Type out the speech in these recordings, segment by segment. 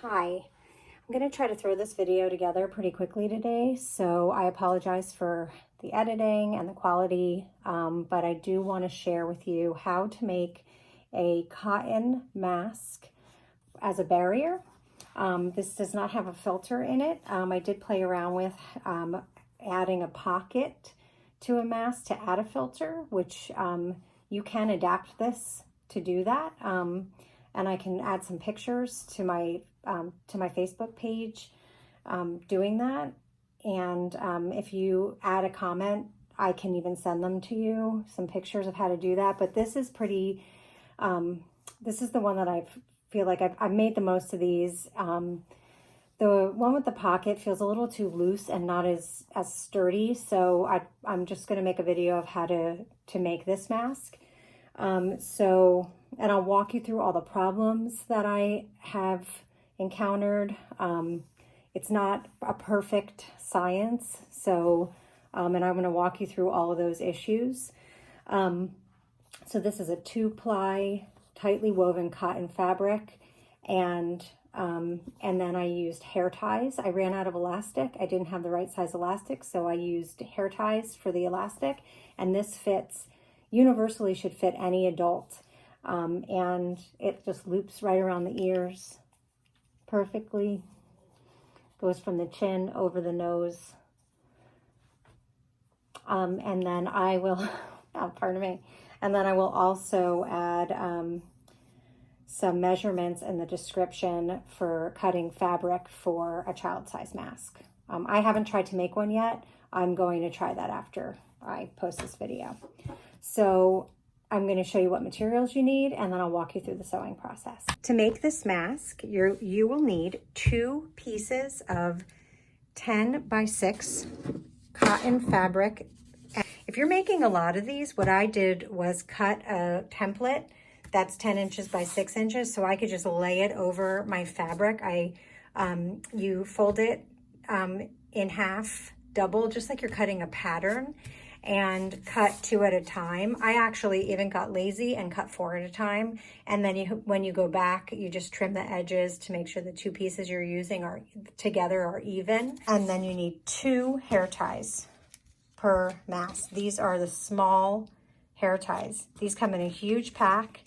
Hi, I'm going to try to throw this video together pretty quickly today, so I apologize for the editing and the quality, but I do want to share with you how to make a cotton mask as a barrier. This does not have a filter in it. I did play around with adding a pocket to a mask to add a filter, which you can adapt this to do that. And I can add some pictures to my Facebook page doing that. And if you add a comment, I can even send them to you, some pictures of how to do that. But this is pretty, this is the one that I feel like I've made the most of these. The one with the pocket feels a little too loose and not as sturdy. So I'm just going to make a video of how to make this mask. And I'll walk you through all the problems that I have encountered. It's not a perfect science, so, and I'm going to walk you through all of those issues. So this is a 2-ply, tightly woven cotton fabric, and then I used hair ties. I ran out of elastic. I didn't have the right size elastic, so I used hair ties for the elastic, and this fits, universally should fit any adult. And it just loops right around the ears perfectly, goes from the chin over the nose. And then I will, pardon me, and then I will also add some measurements in the description for cutting fabric for a child size mask. I haven't tried to make one yet. I'm going to try that after I post this video. So I'm going to show you what materials you need, and then I'll walk you through the sewing process. To make this mask, you will need 2 pieces of 10 by 6 cotton fabric. If you're making a lot of these, what I did was cut a template that's 10 inches by 6 inches, so I could just lay it over my fabric. You fold it in half, double, just like you're cutting a pattern, and cut 2 at a time. I actually even got lazy and cut 4 at a time. And then when you go back, you just trim the edges to make sure the 2 pieces you're using together are even. And then you need 2 hair ties per mask. These are the small hair ties. These come in a huge pack,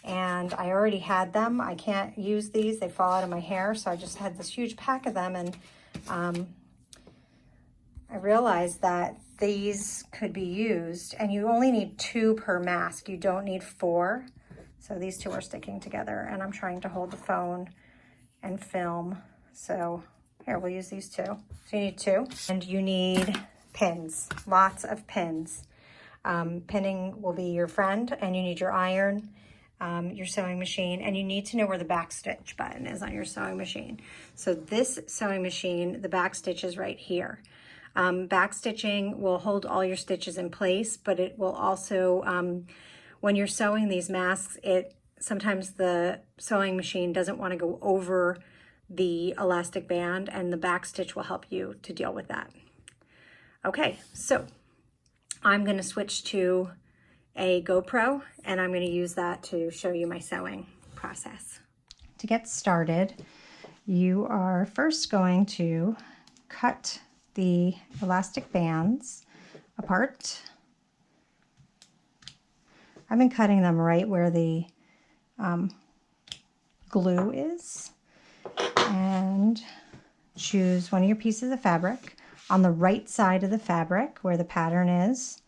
and I already had them. I can't use these, they fall out of my hair, so I just had this huge pack of them, and I realized that these could be used, and you only need 2 per mask. You don't need 4. So these 2 are sticking together, and I'm trying to hold the phone and film. So here, we'll use these 2. So you need 2, and you need pins, lots of pins. Pinning will be your friend, and you need your iron, your sewing machine, and you need to know where the back stitch button is on your sewing machine. So this sewing machine, the back stitch is right here. Back stitching will hold all your stitches in place, but it will also, when you're sewing these masks, sometimes the sewing machine doesn't want to go over the elastic band, and the back stitch will help you to deal with that. Okay, so I'm going to switch to a GoPro, and I'm going to use that to show you my sewing process. To get started, you are first going to cut the elastic bands apart. I've been cutting them right where the glue is, and choose one of your pieces of fabric on the right side of the fabric where the pattern is.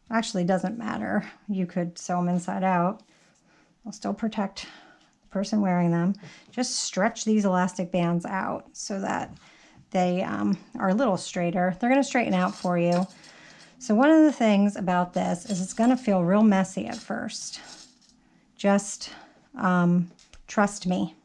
Actually, doesn't matter. You could sew them inside out. They'll still protect the person wearing them. Just stretch these elastic bands out so that they are a little straighter. They're going to straighten out for you. So one of the things about this is it's going to feel real messy at first. Just trust me.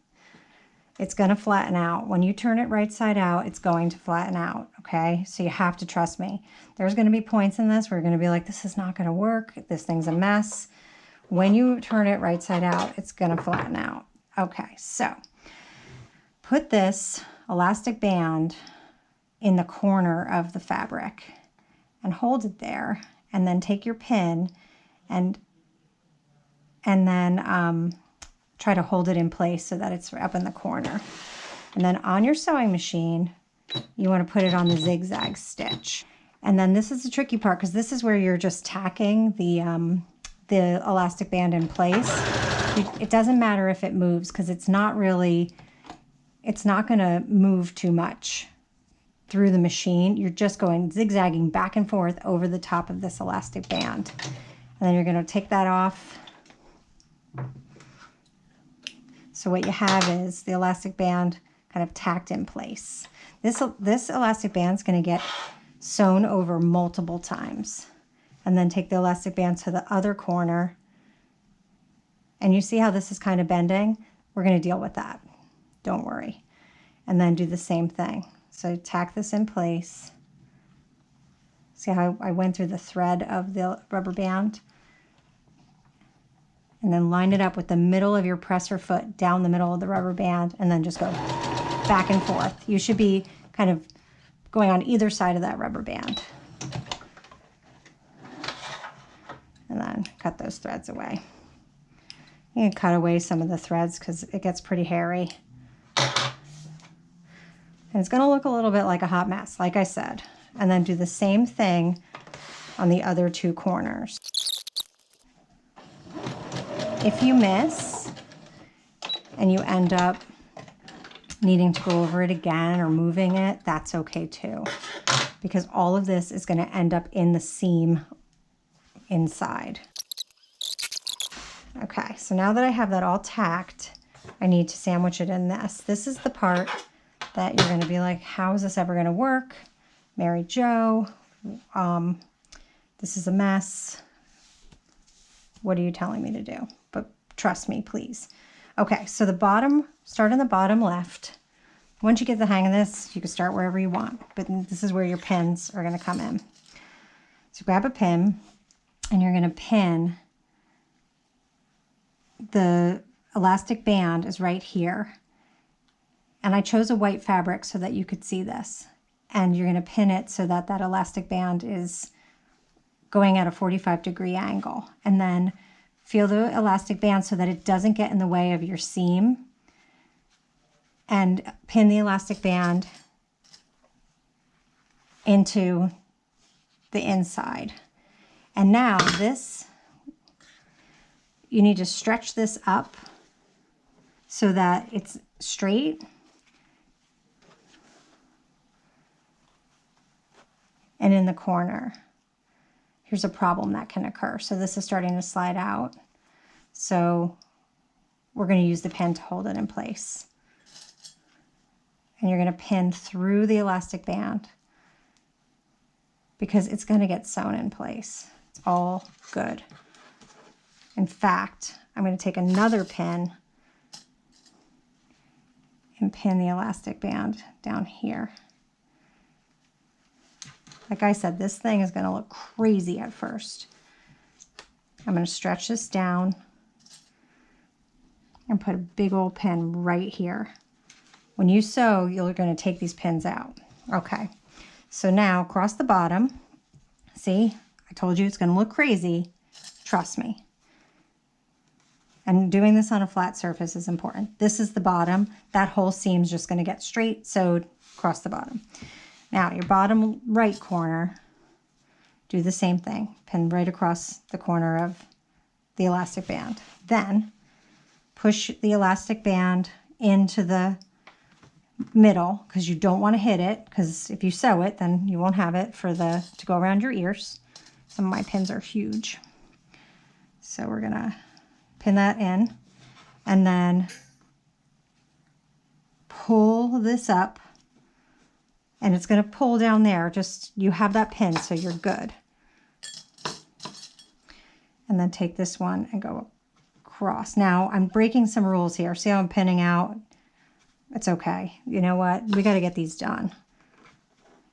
It's going to flatten out. When you turn it right side out, it's going to flatten out, okay? So you have to trust me. There's going to be points in this where you're going to be like, this is not going to work. This thing's a mess. When you turn it right side out, it's going to flatten out. Okay, so put this elastic band in the corner of the fabric and hold it there, and then take your pin and then try to hold it in place so that it's up in the corner. And then on your sewing machine, you want to put it on the zigzag stitch. And then this is the tricky part, because this is where you're just tacking the elastic band in place. It doesn't matter if it moves, because it's not going to move too much through the machine. You're just going zigzagging back and forth over the top of this elastic band. And then you're going to take that off. So what you have is the elastic band kind of tacked in place. This elastic band is going to get sewn over multiple times. And then take the elastic band to the other corner. And you see how this is kind of bending? We're going to deal with that. Don't worry. And then do the same thing. So tack this in place. See how I went through the thread of the rubber band? And then line it up with the middle of your presser foot down the middle of the rubber band, and then just go back and forth. You should be kind of going on either side of that rubber band. And then cut those threads away. You can cut away some of the threads because it gets pretty hairy. And it's going to look a little bit like a hot mess, like I said. And then do the same thing on the other two corners. If you miss and you end up needing to go over it again or moving it, that's okay too. Because all of this is going to end up in the seam inside. Okay, so now that I have that all tacked, I need to sandwich it in this. This is the part that you're going to be like, how is this ever going to work? Mary Jo, this is a mess. What are you telling me to do? But trust me, please. Okay, so the bottom, start on the bottom left. Once you get the hang of this, you can start wherever you want, but this is where your pins are going to come in. So grab a pin, and you're going to pin the elastic band is right here. And I chose a white fabric so that you could see this. And you're going to pin it so that that elastic band is going at a 45-degree angle. And then feel the elastic band so that it doesn't get in the way of your seam. And pin the elastic band into the inside. And now this, you need to stretch this up so that it's straight. And in the corner, here's a problem that can occur. So this is starting to slide out. So we're going to use the pin to hold it in place. And you're going to pin through the elastic band because it's going to get sewn in place. It's all good. In fact, I'm going to take another pin and pin the elastic band down here. Like I said, this thing is going to look crazy at first. I'm going to stretch this down and put a big old pin right here. When you sew, you're going to take these pins out. Okay, so now across the bottom, see, I told you it's going to look crazy. Trust me. And doing this on a flat surface is important. This is the bottom. That whole seam is just going to get straight sewed across the bottom. Now, your bottom right corner, do the same thing. Pin right across the corner of the elastic band. Then, push the elastic band into the middle, because you don't want to hit it, because if you sew it, then you won't have it for to go around your ears. Some of my pins are huge. So we're going to pin that in, and then pull this up. And it's going to pull down there. Just, you have that pin, so you're good. And then take this one and go across. Now, I'm breaking some rules here. See how I'm pinning out? It's okay. You know what? We got to get these done.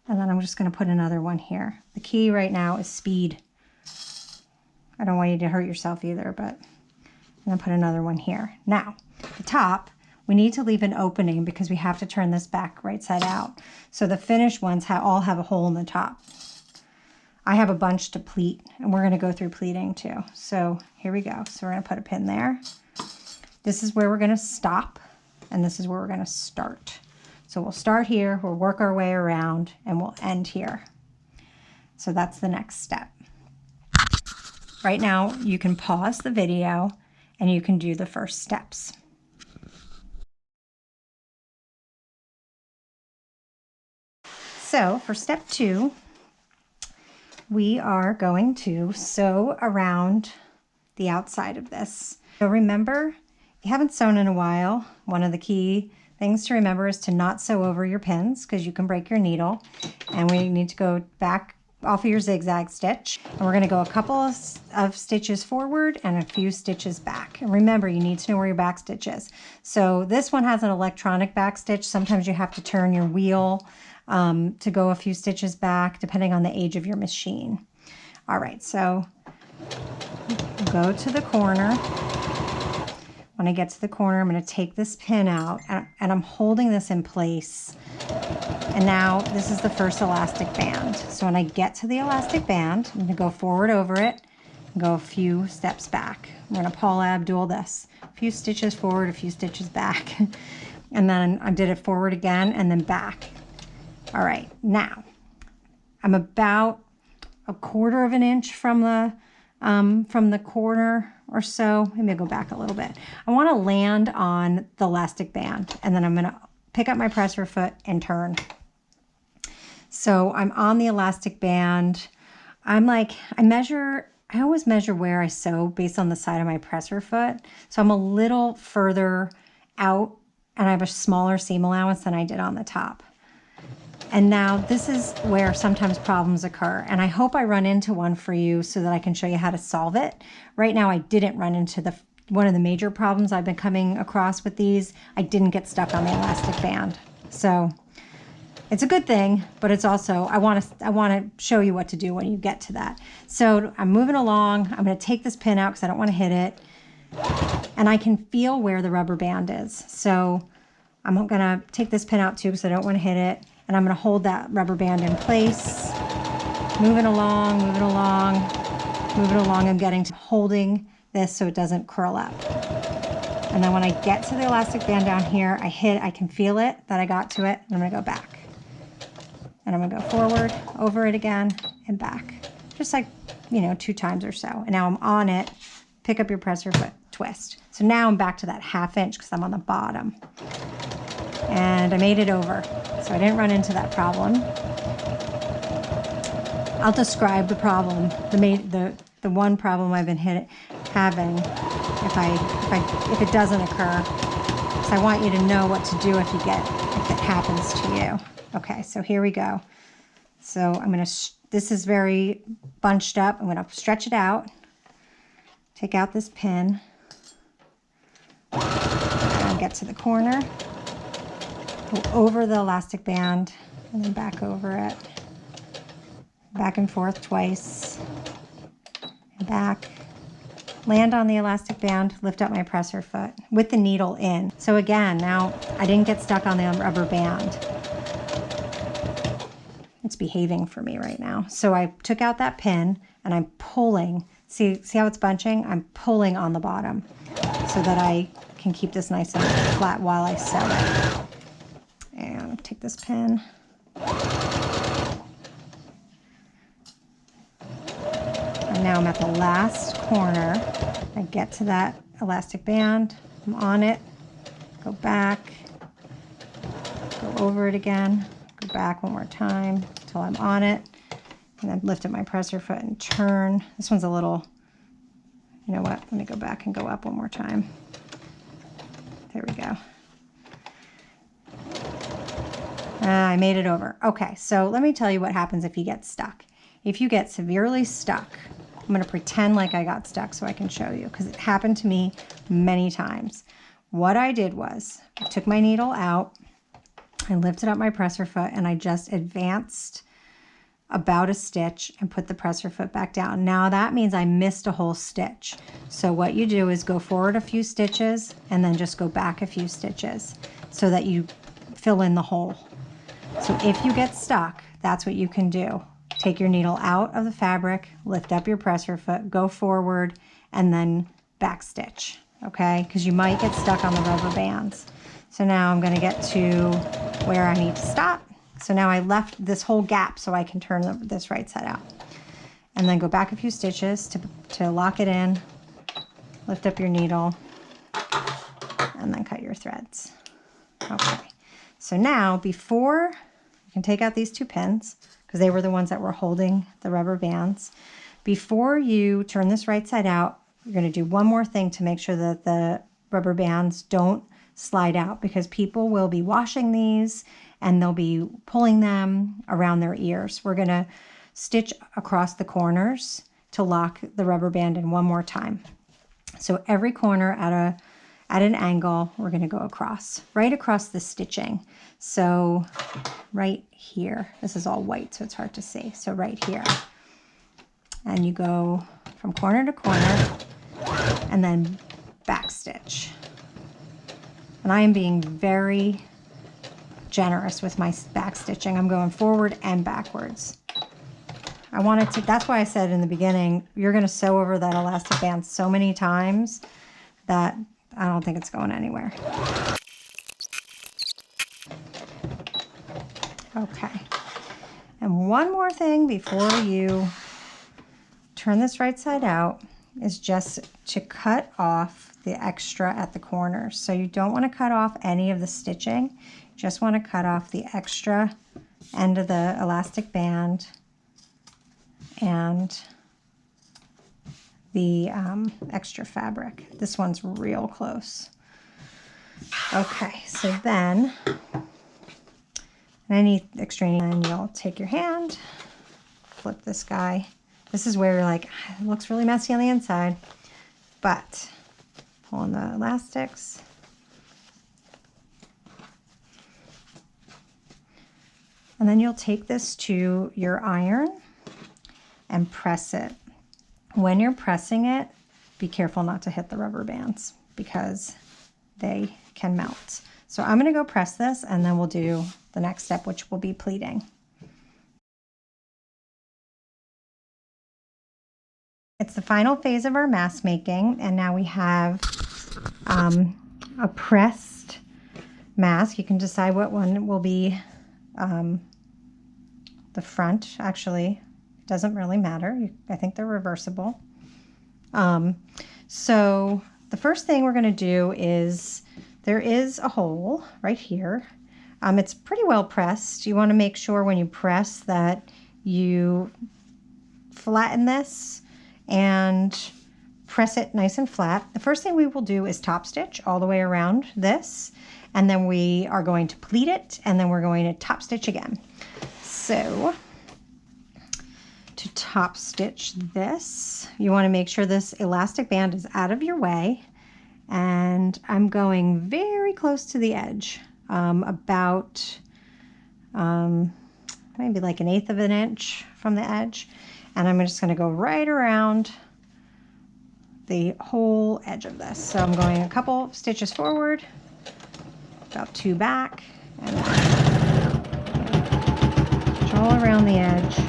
And then I'm just going to put another one here. The key right now is speed. I don't want you to hurt yourself either, but I'm going to put another one here. Now, the top, we need to leave an opening because we have to turn this back right side out. So the finished ones all have a hole in the top. I have a bunch to pleat, and we're going to go through pleating too. So here we go. So we're going to put a pin there. This is where we're going to stop, and this is where we're going to start. So we'll start here, we'll work our way around, and we'll end here. So that's the next step. Right now, you can pause the video and you can do the first steps. So for step 2, we are going to sew around the outside of this. So remember, if you haven't sewn in a while, one of the key things to remember is to not sew over your pins because you can break your needle. And we need to go back off of your zigzag stitch. And we're going to go a couple of stitches forward and a few stitches back. And remember, you need to know where your back stitch is. So this one has an electronic back stitch. Sometimes you have to turn your wheel to go a few stitches back, depending on the age of your machine. All right, so go to the corner. When I get to the corner, I'm going to take this pin out, and I'm holding this in place. And now this is the first elastic band. So when I get to the elastic band, I'm going to go forward over it and go a few steps back. I'm going to Paula Abdul this. A few stitches forward, a few stitches back. And then I did it forward again and then back. All right, now I'm about a quarter of an inch from the corner or so. Let me go back a little bit. I want to land on the elastic band, and then I'm going to pick up my presser foot and turn. So I'm on the elastic band. I always measure where I sew based on the side of my presser foot. So I'm a little further out, and I have a smaller seam allowance than I did on the top. And now this is where sometimes problems occur, and I hope I run into one for you so that I can show you how to solve it. Right now I didn't run into one of the major problems I've been coming across with these. I didn't get stuck on the elastic band. So it's a good thing, but it's also, I want to show you what to do when you get to that. So I'm moving along. I'm going to take this pin out because I don't want to hit it. And I can feel where the rubber band is. So I'm going to take this pin out too because I don't want to hit it. And I'm going to hold that rubber band in place. Moving along, moving along, moving along. I'm getting to holding this so it doesn't curl up. And then when I get to the elastic band down here, I can feel it, that I got to it, and I'm going to go back. And I'm going to go forward, over it again, and back. Just like, 2 times or so. And now I'm on it. Pick up your presser foot, twist. So now I'm back to that 1/2 inch because I'm on the bottom. And I made it over. So I didn't run into that problem. I'll describe the problem, the one problem I've been having if it doesn't occur. So I want you to know what to do if it happens to you. Okay, so here we go. So this is very bunched up. I'm gonna stretch it out, take out this pin, and get to the corner. Go over the elastic band and then back over it. Back and forth twice. And back. Land on the elastic band, lift up my presser foot with the needle in. So again, now I didn't get stuck on the rubber band. It's behaving for me right now. So I took out that pin and I'm pulling. See how it's bunching? I'm pulling on the bottom so that I can keep this nice and flat while I sew it. And take this pin. And now I'm at the last corner. I get to that elastic band. I'm on it. Go back. Go over it again. Go back one more time until I'm on it. And then lift up my presser foot and turn. This one's a little, you know what? Let me go back and go up one more time. There we go. I made it over. Okay, so let me tell you what happens if you get stuck. If you get severely stuck, I'm going to pretend like I got stuck so I can show you because it happened to me many times. What I did was I took my needle out, I lifted up my presser foot, and I just advanced about a stitch and put the presser foot back down. Now that means I missed a whole stitch. So what you do is go forward a few stitches and then just go back a few stitches so that you fill in the hole. So if you get stuck, that's what you can do. Take your needle out of the fabric, lift up your presser foot, go forward, and then back stitch, okay? Because you might get stuck on the rubber bands. So now I'm going to get to where I need to stop. So now I left this whole gap so I can turn this right side out. And then go back a few stitches to lock it in. Lift up your needle and then cut your threads. Okay, so now before, you can take out these 2 pins because they were the ones that were holding the rubber bands. Before you turn this right side out, you're going to do one more thing to make sure that the rubber bands don't slide out, because people will be washing these and they'll be pulling them around their ears. We're going to stitch across the corners to lock the rubber band in one more time. So every corner at an angle, we're going to go across, right across the stitching. So right here, this is all white, so it's hard to see. So right here, and you go from corner to corner and then back stitch. And I am being very generous with my back stitching. I'm going forward and backwards. I wanted to, that's why I said in the beginning, you're going to sew over that elastic band so many times that I don't think it's going anywhere. Okay. And one more thing before you turn this right side out is just to cut off the extra at the corners. So you don't want to cut off any of the stitching. You just want to cut off the extra end of the elastic band and the extra fabric. This one's real close. Okay, so then any extraneous, and you'll take your hand, flip this guy. This is where you're like, it looks really messy on the inside, but pull in the elastics. And then you'll take this to your iron and press it. When you're pressing it, be careful not to hit the rubber bands because they can melt. So I'm going to go press this and then we'll do the next step, which will be pleating. It's the final phase of our mask making, and now we have a pressed mask. You can decide what one will be the front. Actually, it doesn't really matter. I think they're reversible. So the first thing we're going to do is, there is a hole right here. It's pretty well pressed. You want to make sure when you press that you flatten this and press it nice and flat. The first thing we will do is top stitch all the way around this, and then we are going to pleat it, and then we're going to top stitch again. So to top stitch this, you want to make sure this elastic band is out of your way, and I'm going very close to the edge, about maybe like 1/8 of an inch from the edge. And I'm just going to go right around the whole edge of this. So I'm going a couple stitches forward, about 2 back, and stitch all around the edge.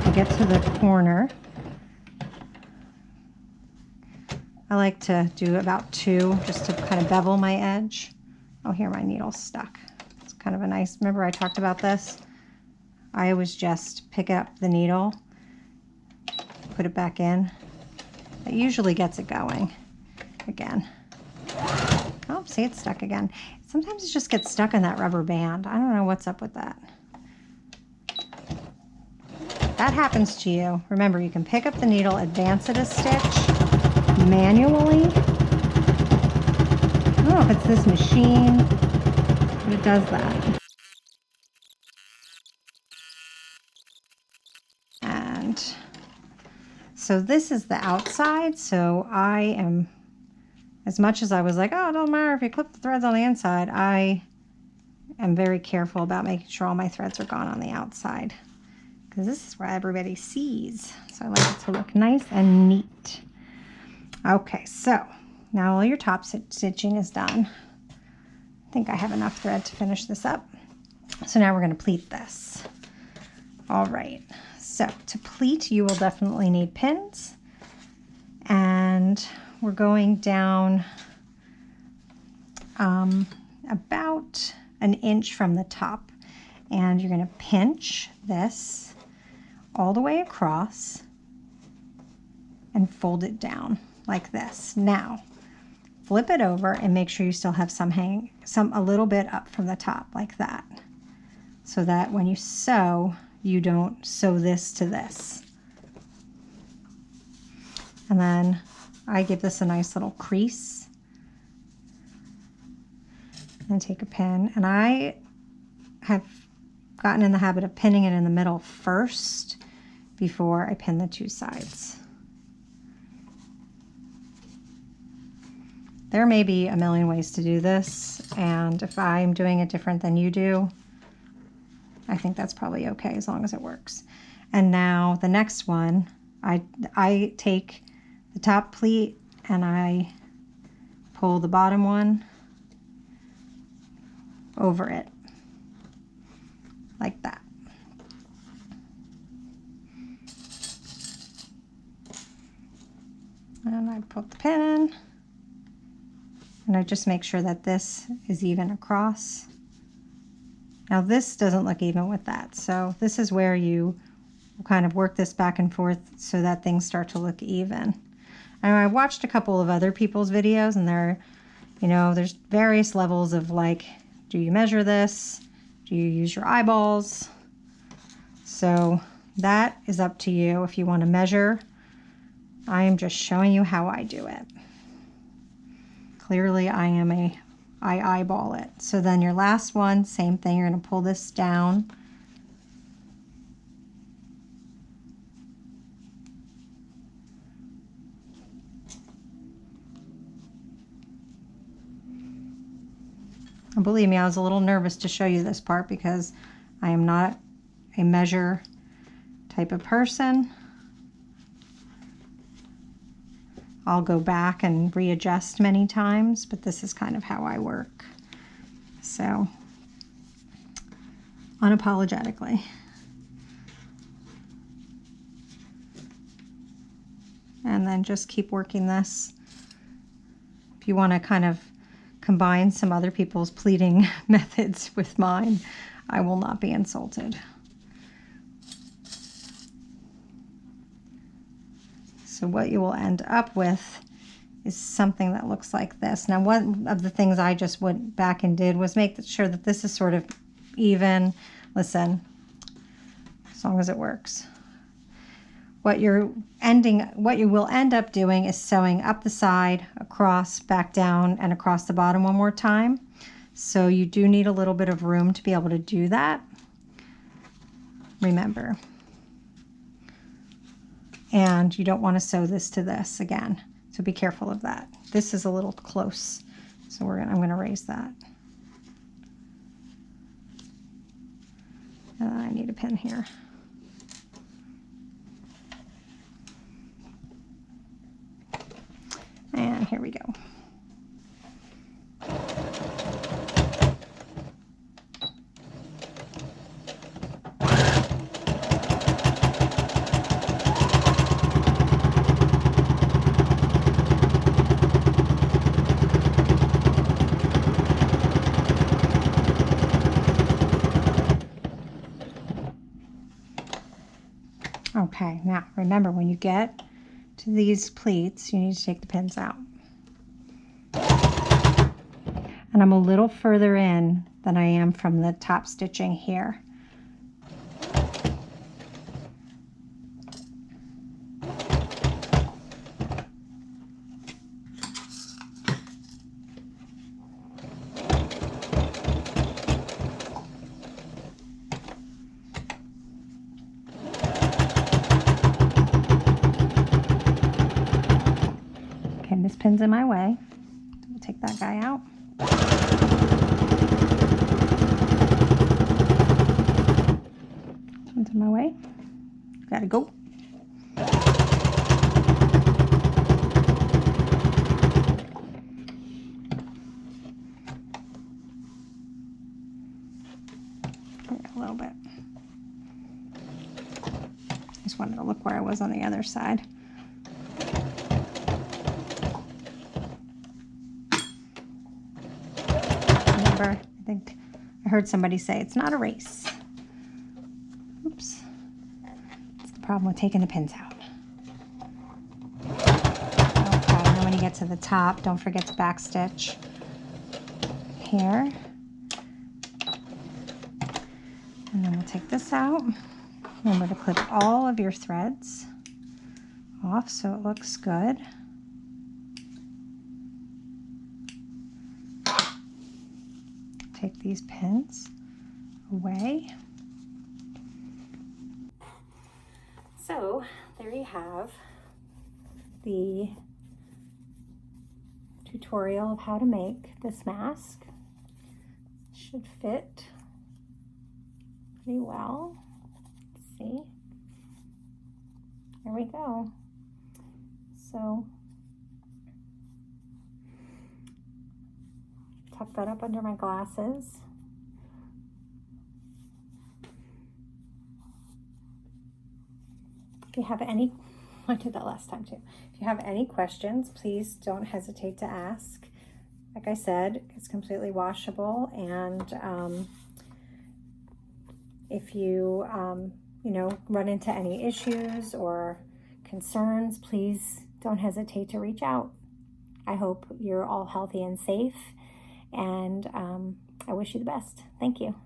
I'll get to the corner. I like to do about 2 just to kind of bevel my edge. Oh, here my needle's stuck. It's kind of a nice, remember I talked about this? I always just pick up the needle, put it back in. It usually gets it going again. Oh, see, it's stuck again. Sometimes it just gets stuck in that rubber band. I don't know what's up with that. If that happens to you, remember you can pick up the needle, advance it a stitch manually. I don't know if it's this machine, but it does that. So this is the outside, so I am, as much as I was like, oh, it don't matter if you clip the threads on the inside, I am very careful about making sure all my threads are gone on the outside, because this is where everybody sees. So I like it to look nice and neat. Okay, so now all your top stitching is done. I think I have enough thread to finish this up. So now we're going to pleat this. All right. So to pleat, you will definitely need pins, and we're going down about an inch from the top. And you're going to pinch this all the way across and fold it down like this. Now, flip it over and make sure you still have a little bit up from the top like that, so that when you sew, you don't sew this to this. And then I give this a nice little crease and take a pin. And I have gotten in the habit of pinning it in the middle first before I pin the two sides. There may be a million ways to do this, and if I'm doing it different than you do, I think that's probably okay as long as it works. And now the next one, I take the top pleat and I pull the bottom one over it like that. And I put the pin in, and I just make sure that this is even across. Now this doesn't look even with that, so this is where you kind of work this back and forth so that things start to look even. And I watched a couple of other people's videos, and there's various levels of, like, do you measure this? Do you use your eyeballs? So that is up to you if you want to measure. I am just showing you how I do it. Clearly I eyeball it. So then your last one, same thing, you're going to pull this down. And believe me, I was a little nervous to show you this part because I am not a measure type of person. I'll go back and readjust many times, but this is kind of how I work. So, unapologetically. And then just keep working this. If you want to kind of combine some other people's pleating methods with mine, I will not be insulted. So what you will end up with is something that looks like this. Now, one of the things I just went back and did was make sure that this is sort of even. Listen, as long as it works. What you will end up doing is sewing up the side, across, back down, and across the bottom one more time. So you do need a little bit of room to be able to do that. Remember. And you don't want to sew this to this again. So be careful of that. This is a little close. So I'm going to raise that. And I need a pin here. And here we go. Okay, now remember, when you get to these pleats, you need to take the pins out. And I'm a little further in than I am from the top stitching here. This pin's in my way. We'll take that guy out. This one's in my way. Gotta go. A little bit. Just wanted to look where I was on the other side. I think heard somebody say it's not a race. Oops. That's the problem with taking the pins out. Okay, and then when you get to the top, don't forget to backstitch here. And then we'll take this out. Remember to clip all of your threads off so it looks good. Take these pins away. So there you have the tutorial of how to make this mask. Should fit pretty well. Let's see. There we go. So tuck that up under my glasses. If you have any, I did that last time too. If you have any questions, please don't hesitate to ask. Like I said, it's completely washable, and if you, you know, run into any issues or concerns, please don't hesitate to reach out. I hope you're all healthy and safe, and I wish you the best. Thank you.